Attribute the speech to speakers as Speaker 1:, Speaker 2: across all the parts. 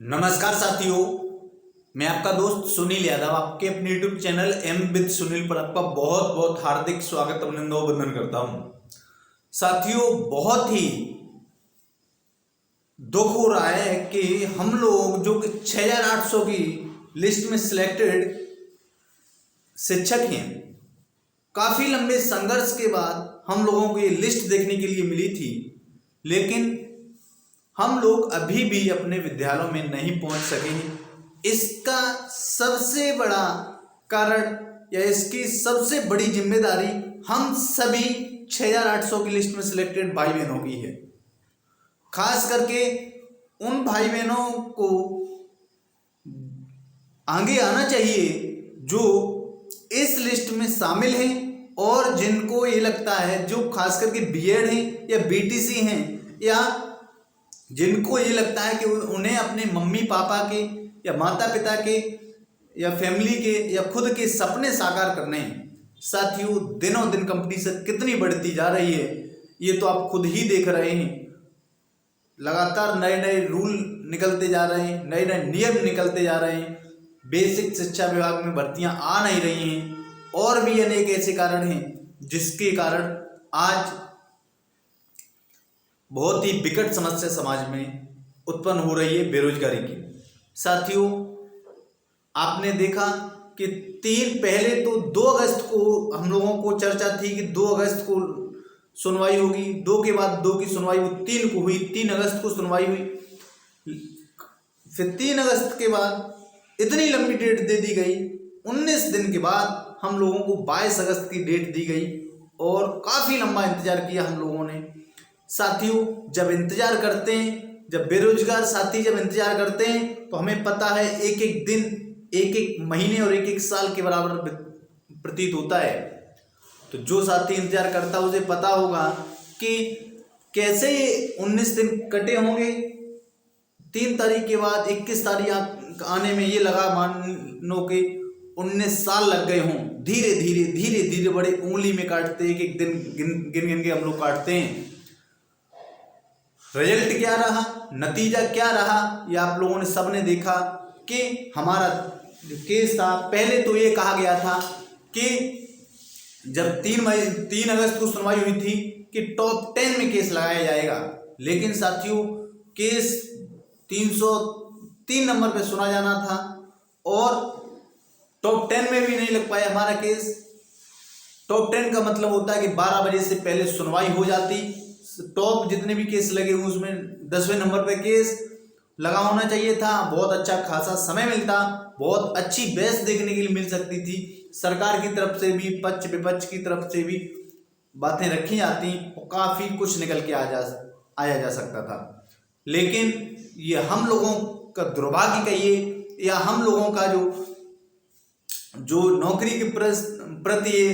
Speaker 1: नमस्कार साथियों, मैं आपका दोस्त सुनील यादव आपके अपने YouTube channel M with Sunil पर आपका बहुत बहुत हार्दिक स्वागत अभिनंदन और वंदन करता हूं। साथियों, बहुत ही दुख हो रहा है कि हम लोग जो कि 6800 की लिस्ट में सिलेक्टेड शिक्षक हैं, काफी लंबे संघर्ष के बाद हम लोगों को ये लिस्ट देखने के लिए मिली थी, लेकिन हम लोग अभी भी अपने विद्यालयों में नहीं पहुंच सके हैं। इसका सबसे बड़ा कारण या इसकी सबसे बड़ी जिम्मेदारी हम सभी 6800 की लिस्ट में सिलेक्टेड भाई बहनों की है। खास करके उन भाई बहनों को आगे आना चाहिए जो इस लिस्ट में शामिल हैं और जिनको ये लगता है, जो खास करके बीएड हैं या बीटीसी हैं, या जिनको ये लगता है कि उन्हें अपने मम्मी पापा के या माता पिता के या फैमिली के या खुद के सपने साकार करने हैं। साथियों, दिनों दिन कंपटीशन कितनी बढ़ती जा रही है ये तो आप खुद ही देख रहे हैं। लगातार नए नए रूल निकलते जा रहे हैं, नए नए नियम निकलते जा रहे हैं। बेसिक शिक्षा विभाग में भर्तियां आ नहीं रही हैं और भी अनेक ऐसे कारण हैं जिसके कारण आज बहुत ही विकट समस्या समाज में उत्पन्न हो रही है, बेरोजगारी की। साथियों, आपने देखा कि पहले तो 2 अगस्त को हम लोगों को चर्चा थी कि 2 अगस्त को सुनवाई होगी, 2 के बाद 2 की सुनवाई 3 को हुई, 3 अगस्त को सुनवाई हुई। फिर 3 अगस्त के बाद इतनी लंबी डेट दे दी गई, 19 दिन के बाद हम लोगों को 22 अगस्त की डेट दी गई और काफ़ी लंबा इंतजार किया हम लोगों ने। साथियों, जब इंतजार करते हैं, जब बेरोजगार साथी जब इंतजार करते हैं तो हमें पता है एक एक दिन, एक एक महीने और एक एक साल के बराबर प्रतीत होता है। तो जो साथी इंतजार करता है उसे पता होगा कि कैसे ये 19 दिन कटे होंगे। 3 तारीख के बाद 21 तारीख आने में ये लगा मानो कि 19 साल लग गए हों। धीरे धीरे धीरे धीरे बड़े उंगली में काटते, एक एक दिन गिन गिन के हम लोग काटते हैं। रिजल्ट क्या रहा, नतीजा क्या रहा, ये आप लोगों ने सबने देखा कि हमारा जो केस था, पहले तो ये कहा गया था कि जब 3 अगस्त को सुनवाई हुई थी कि टॉप 10 में केस लगाया जाएगा, लेकिन साथियों केस 303 नंबर पे सुना जाना था और टॉप 10 में भी नहीं लग पाया हमारा केस। टॉप 10 का मतलब होता है कि 12 बजे से पहले सुनवाई हो जाती। टॉप जितने भी केस लगे हुए उसमें 10वें नंबर पे केस लगा होना चाहिए था। बहुत अच्छा खासा समय मिलता, बहुत अच्छी बहस देखने के लिए मिल सकती थी। सरकार की तरफ से भी, पक्ष विपक्ष की तरफ से भी बातें रखी जाती और काफ़ी कुछ निकल के आया जा सकता था। लेकिन ये हम लोगों का दुर्भाग्य कहिए या हम लोगों का जो नौकरी के प्रति ये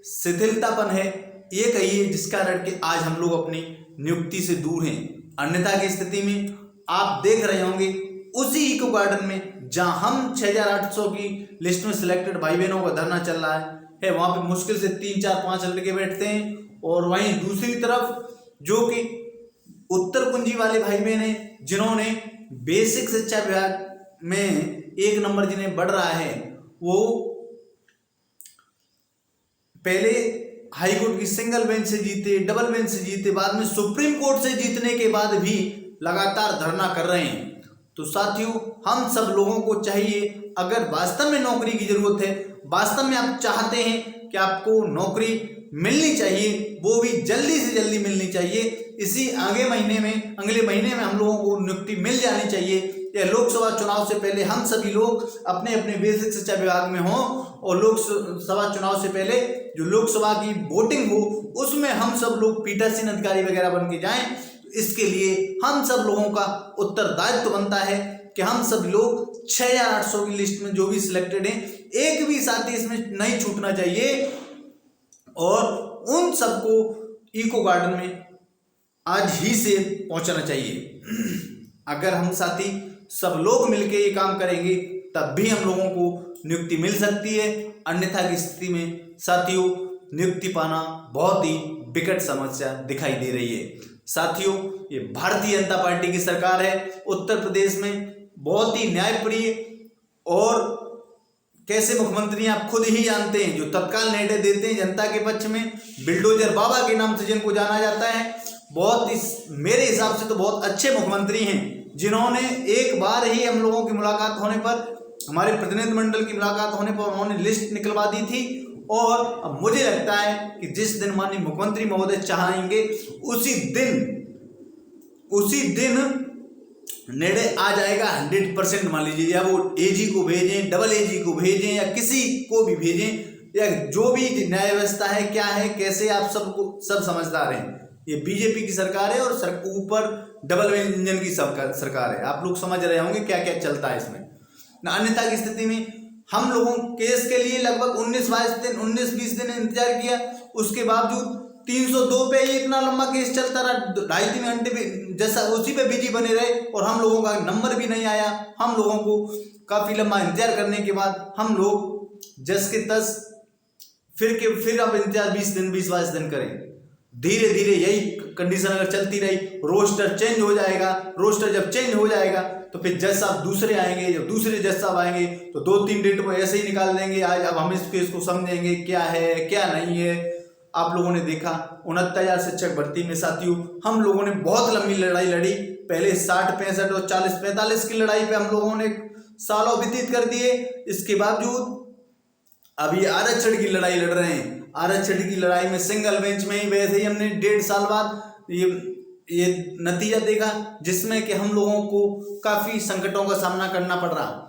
Speaker 1: शिथिलतापन है ये कहिए, जिस कारण कि आज हम लोग अपनी नियुक्ति से दूर हैं। अन्यथा की स्थिति में आप देख रहे होंगे उसी इको गार्डन में जहां हम 6800 की लिस्ट में सिलेक्टेड भाई बहनों का धरना चल रहा है वहां पे मुश्किल से 3 4 5 लड़के बैठते हैं और वहीं दूसरी तरफ जो कि उत्तर कुंजी वाले भाई बहन हैं जिन्होंने बेसिक शिक्षा विभाग में 1 नंबर जिन्हें बढ़ रहा है, वो पहले हाई कोर्ट की सिंगल बेंच से जीते, डबल बेंच से जीते, बाद में सुप्रीम कोर्ट से जीतने के बाद भी लगातार धरना कर रहे हैं। तो साथियों, हम सब लोगों को चाहिए, अगर वास्तव में नौकरी की जरूरत है, वास्तव में आप चाहते हैं कि आपको नौकरी मिलनी चाहिए, वो भी जल्दी से जल्दी मिलनी चाहिए, इसी अगले महीने में हम लोगों को नियुक्ति मिल जानी चाहिए। या लोकसभा चुनाव से पहले हम सभी लोग अपने अपने बेसिक शिक्षा विभाग में हों और लोकसभा चुनाव से पहले जो लोकसभा की वोटिंग हो उसमें हम सब लोग पीठासीन अधिकारी वगैरह बन के जाएं। इसके लिए हम सब लोगों का उत्तरदायित्व बनता है कि हम सब लोग 6800 की लिस्ट में जो भी सिलेक्टेड हैं, एक भी साथी इसमें नहीं छूटना चाहिए और उन सबको इको गार्डन में आज ही से पहुंचना चाहिए। अगर हम साथी सब लोग मिलकर ये काम करेंगे तब भी हम लोगों को नियुक्ति मिल सकती है। अन्यथा की स्थिति में साथियों नियुक्ति पाना बहुत ही विकट समस्या दिखाई दे रही है। साथियों, ये भारतीय जनता पार्टी की सरकार है। उत्तर प्रदेश में बहुत ही न्यायप्रिय और कैसे मुख्यमंत्री आप खुद ही जानते हैं, जो तत्काल निर्णय देते हैं जनता के पक्ष में, बिल्डोजर बाबा के नाम से जिनको जाना जाता है। बहुत ही मेरे हिसाब से तो बहुत अच्छे मुख्यमंत्री हैं, जिन्होंने एक बार ही हम लोगों की मुलाकात होने पर, हमारे प्रतिनिधिमंडल की मुलाकात होने पर उन्होंने लिस्ट निकलवा दी थी। और अब मुझे लगता है कि जिस दिन माननीय मुख्यमंत्री महोदय चाहेंगे उसी दिन निर्णय आ जाएगा 100%। मान लीजिए, या वो एजी को भेजें, डबल एजी को भेजें, या किसी को भी भेजें, या जो भी न्याय व्यवस्था है क्या है कैसे, आप सब समझदार हैं। ये बीजेपी की सरकार है और ऊपर डबल इंजन की सरकार है। आप लोग समझ रहे होंगे क्या क्या चलता है इसमें। अन्यथा की स्थिति में हम लोगों केस के लिए लगभग 19-20 दिन इंतजार किया, उसके बावजूद 302 पे ये इतना लंबा केस चलता रहा, 2.5-3 घंटे भी जैसा उसी पे बिजी बने रहे, और हम लोगों का नंबर भी नहीं आया। हम लोगों को काफ़ी लंबा इंतजार करने के बाद हम लोग जस के तस फिर अब इंतजार 20-22 दिन करें। धीरे धीरे यही कंडीशन अगर चलती रही, रोस्टर चेंज हो जाएगा। रोस्टर जब चेंज हो जाएगा तो फिर जज साहब दूसरे आएंगे, जब दूसरे जज साहब आएंगे तो 2-3 डेट को ऐसे ही निकाल देंगे। आज अब हम इस केस को समझेंगे क्या है क्या नहीं है। आप लोगों ने देखा 69,000 शिक्षक भर्ती में साथियों हम लोगों ने बहुत लंबी लड़ाई लड़ी। पहले 60-65 और 40-45 की लड़ाई पे हम लोगों ने सालों व्यतीत कर दिए। इसके बावजूद अभी आरक्षण की लड़ाई लड़ रहे हैं। आरक्षण की लड़ाई में सिंगल बेंच में ही वैसे ही हमने 1.5 साल बाद ये नतीजा देखा, जिसमें कि हम लोगों को काफ़ी संकटों का सामना करना पड़ रहा।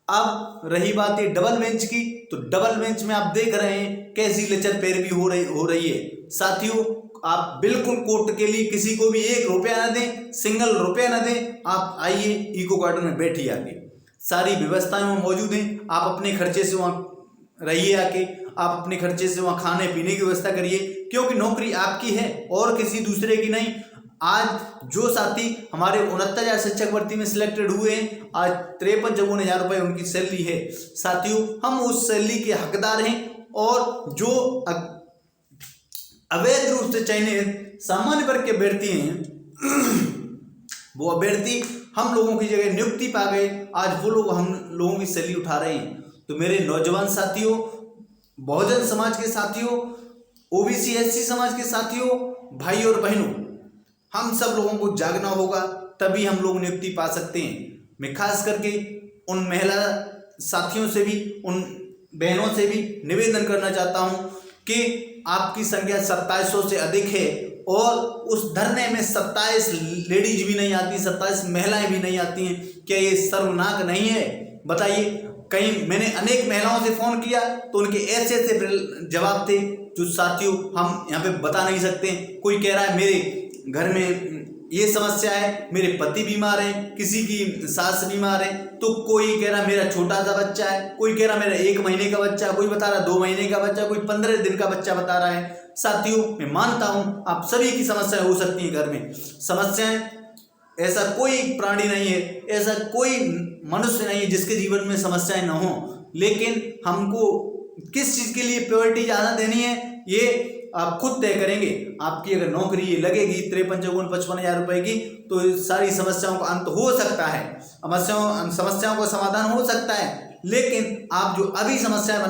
Speaker 1: अब रही बात है डबल बेंच की, तो डबल बेंच में आप देख रहे हैं कैसी लचर पैरवी हो रही है। साथियों, आप बिल्कुल कोर्ट के लिए किसी को भी 1 रुपया ना दें, सिंगल रुपया ना दें। आप आइए इको गार्डन में बैठिए आके, सारी व्यवस्थाएं वहाँ मौजूद हैं। आप अपने खर्चे से वहाँ रहिए आके, आप अपने खर्चे से वहाँ खाने पीने की व्यवस्था करिए, क्योंकि नौकरी आपकी है और किसी दूसरे की नहीं। आज जो साथी हमारे 69,000 शिक्षक भर्ती में सिलेक्टेड हुए हैं, आज 53-54 रुपये उनकी सैलरी है। साथियों, हम उस सैलरी के हकदार हैं, और जो अवैध रूप से चयनित सामान्य वर्ग के अभ्यर्थी हैं वो अभ्यर्थी हम लोगों की जगह नियुक्ति पा गए। आज वो लोग हम लोगों की सैलरी उठा रहे हैं। तो मेरे नौजवान साथियों, बहुजन समाज के साथियों, ओबीसी एससी समाज के साथियों, भाई और बहनों, हम सब लोगों को जागना होगा, तभी हम लोग नियुक्ति पा सकते हैं। मैं खास करके उन महिला साथियों से भी, उन बहनों से भी निवेदन करना चाहता हूं कि आपकी संख्या 2700 से अधिक है, और उस धरने में 27 लेडीज भी नहीं आती, 27 महिलाएं भी नहीं आती हैं। क्या ये शर्मनाक नहीं है? बताइए। कहीं मैंने अनेक महिलाओं से फ़ोन किया तो उनके ऐसे ऐसे जवाब थे जो साथियों हम यहाँ पे बता नहीं सकते। कोई कह रहा है मेरे घर में ये समस्या है, मेरे पति बीमार हैं, किसी की सास बीमार है, तो कोई कह रहा मेरा छोटा सा बच्चा है, कोई कह रहा मेरा 1 महीने का बच्चा, कोई बता रहा 2 महीने का बच्चा, कोई 15 दिन का बच्चा बता रहा है। साथियों, मैं मानता हूँ आप सभी की समस्याएं हो सकती हैं घर में। समस्याएं, ऐसा कोई प्राणी नहीं है, ऐसा कोई मनुष्य नहीं है जिसके जीवन में समस्याएं न हो, लेकिन हमको किस चीज़ के लिए प्रायोरिटी ज़्यादा देनी है ये आप खुद तय करेंगे। आपकी अगर नौकरी लगेगी 53-54-55 हज़ार रुपये की, तो सारी समस्याओं का अंत हो सकता है, समस्याओं का समाधान हो सकता है। लेकिन आप जो अभी समस्याएं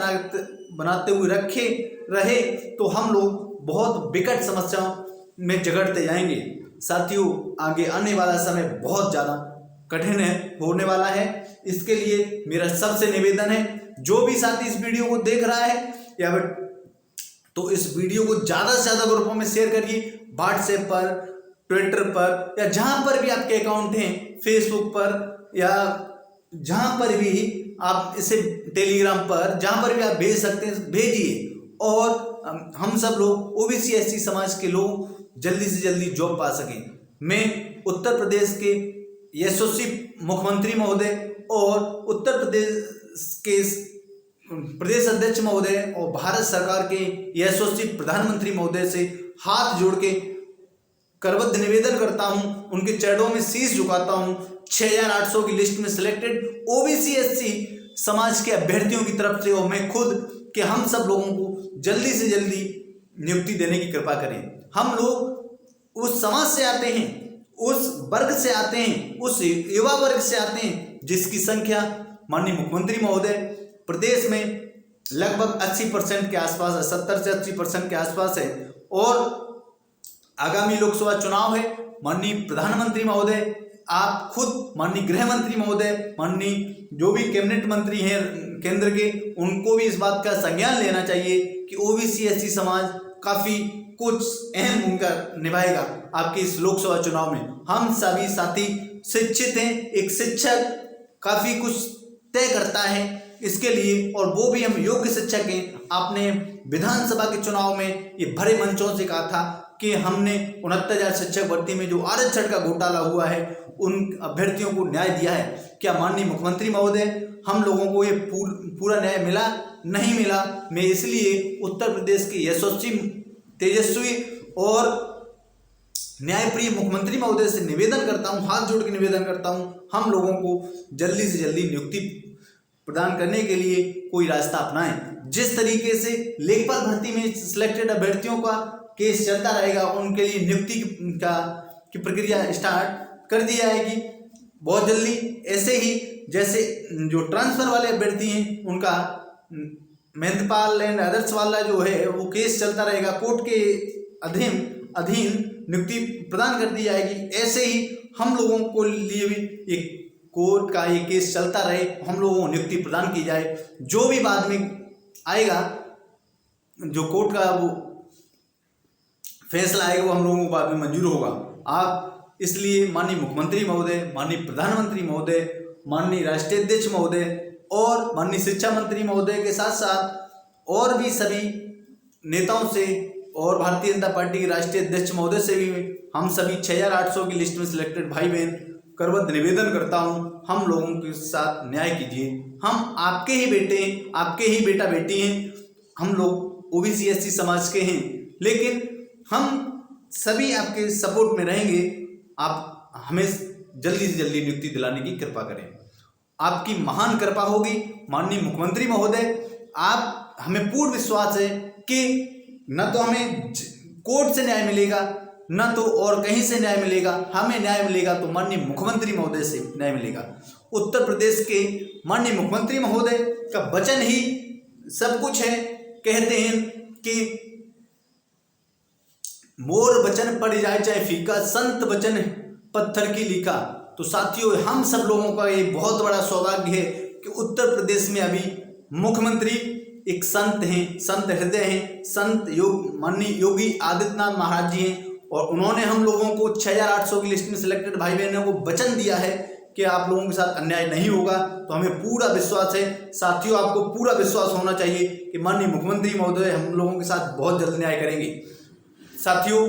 Speaker 1: बनाते हुए रखे रहे तो हम लोग बहुत विकट समस्याओं में जगड़ते जाएंगे। साथियों, आगे आने वाला समय बहुत ज़्यादा कठिन होने वाला है। इसके लिए मेरा सबसे निवेदन है, जो भी साथी इस वीडियो को देख रहा है या तो इस वीडियो को ज़्यादा से ज़्यादा ग्रुपों में शेयर करिए, व्हाट्सएप पर, ट्विटर पर, या जहाँ पर भी आपके अकाउंट हैं, फेसबुक पर, या जहाँ पर भी आप इसे टेलीग्राम पर, जहाँ पर भी आप भेज सकते हैं भेजिए, और हम सब लोग ओबीसी एससी समाज के लोग जल्दी से जल्दी जॉब पा सकें। मैं उत्तर प्रदेश के यशस्वी मुख्यमंत्री महोदय और उत्तर प्रदेश के प्रदेश अध्यक्ष महोदय और भारत सरकार के यशस्वी प्रधानमंत्री महोदय से हाथ जोड़ के करबद्ध निवेदन करता हूं, उनके चरणों में शीश झुकाता हूं। 6,800 की लिस्ट में सिलेक्टेड ओबीसी एससी समाज के अभ्यर्थियों की तरफ से और मैं खुद कि हम सब लोगों को जल्दी से जल्दी नियुक्ति देने की कृपा करें। हम लोग उस समाज से आते हैं, उस वर्ग से आते हैं, उस युवा वर्ग से आते हैं जिसकी संख्या माननीय मुख्यमंत्री महोदय प्रदेश में लगभग 80% के आसपास है, 70 से 80% के आसपास है। और आगामी लोकसभा चुनाव है। माननीय प्रधानमंत्री महोदय, आप खुद माननीय गृह मंत्री महोदय, माननीय जो भी कैबिनेट मंत्री हैं केंद्र के, उनको भी इस बात का संज्ञान लेना चाहिए कि ओबीसी एससी समाज काफ़ी कुछ अहम भूमिका निभाएगा आपके इस लोकसभा चुनाव में। हम सभी साथी शिक्षित हैं, एक शिक्षक काफ़ी कुछ तय करता है इसके लिए, और वो भी हम योग्य शिक्षक हैं। आपने विधानसभा के चुनाव में ये भरे मंचों से कहा था कि हमने 69,000 शिक्षक भर्ती में जो आरक्षण का घोटाला हुआ है उन अभ्यर्थियों को न्याय दिया है। क्या माननीय मुख्यमंत्री महोदय, हम लोगों को ये पूरा न्याय मिला? नहीं मिला। मैं इसलिए उत्तर प्रदेश के यशस्वी, तेजस्वी और न्यायप्रिय मुख्यमंत्री महोदय से निवेदन करता हूँ, हाथ जोड़ के निवेदन करता हूँ, हम लोगों को जल्दी से जल्दी नियुक्ति प्रदान करने के लिए कोई रास्ता अपनाएं। जिस तरीके से लेखपाल भर्ती में सिलेक्टेड अभ्यर्थियों का केस चलता रहेगा, उनके लिए नियुक्ति की प्रक्रिया स्टार्ट कर दी जाएगी बहुत जल्दी। ऐसे ही जैसे जो ट्रांसफर वाले अभ्यर्थी हैं उनका मेंदपाल एंड अदर्स वाला जो है वो केस चलता रहेगा, कोर्ट के अधीन नियुक्ति प्रदान कर दी जाएगी। ऐसे ही हम लोगों को लिए भी एक कोर्ट का ये केस चलता रहे, हम लोगों को नियुक्ति प्रदान की जाए। जो भी बाद में आएगा, जो कोर्ट का वो फैसला आएगा, वो हम लोगों को बाद में मंजूर होगा। आप इसलिए माननीय मुख्यमंत्री महोदय, माननीय प्रधानमंत्री महोदय, माननीय राष्ट्रीय अध्यक्ष महोदय और माननीय शिक्षा मंत्री महोदय के साथ साथ और भी सभी नेताओं से और भारतीय जनता पार्टी के राष्ट्रीय अध्यक्ष महोदय से भी हम सभी 6,800 की लिस्ट में सिलेक्टेड भाई बहन करबद्ध निवेदन करता हूँ, हम लोगों के साथ न्याय कीजिए। हम आपके ही बेटे हैं, आपके ही बेटा बेटी हैं। हम लोग ओबीसी एससी समाज के हैं, लेकिन हम सभी आपके सपोर्ट में रहेंगे। आप हमें जल्दी से जल्दी नियुक्ति दिलाने की कृपा करें। आपकी महान कृपा होगी माननीय मुख्यमंत्री महोदय। आप, हमें पूर्ण विश्वास है कि न तो हमें कोर्ट से न्याय मिलेगा, न तो और कहीं से न्याय मिलेगा। हमें न्याय मिलेगा तो माननीय मुख्यमंत्री महोदय से न्याय मिलेगा। उत्तर प्रदेश के माननीय मुख्यमंत्री महोदय का वचन ही सब कुछ है। कहते हैं कि मोर वचन पड़ जाए चाहे फीका, संत वचन पत्थर की लिखा। तो साथियों, हम सब लोगों का ये बहुत बड़ा सौभाग्य है कि उत्तर प्रदेश में अभी मुख्यमंत्री एक संत हैं, संत हृदय हैं, संत माननीय योगी आदित्यनाथ महाराज जी हैं। और उन्होंने हम लोगों को 6,800 की लिस्ट में सिलेक्टेड भाई बहनों को वचन दिया है कि आप लोगों के साथ अन्याय नहीं होगा। तो हमें पूरा विश्वास है साथियों, आपको पूरा विश्वास होना चाहिए कि माननीय मुख्यमंत्री महोदय हम लोगों के साथ बहुत जल्द न्याय करेंगे। साथियों,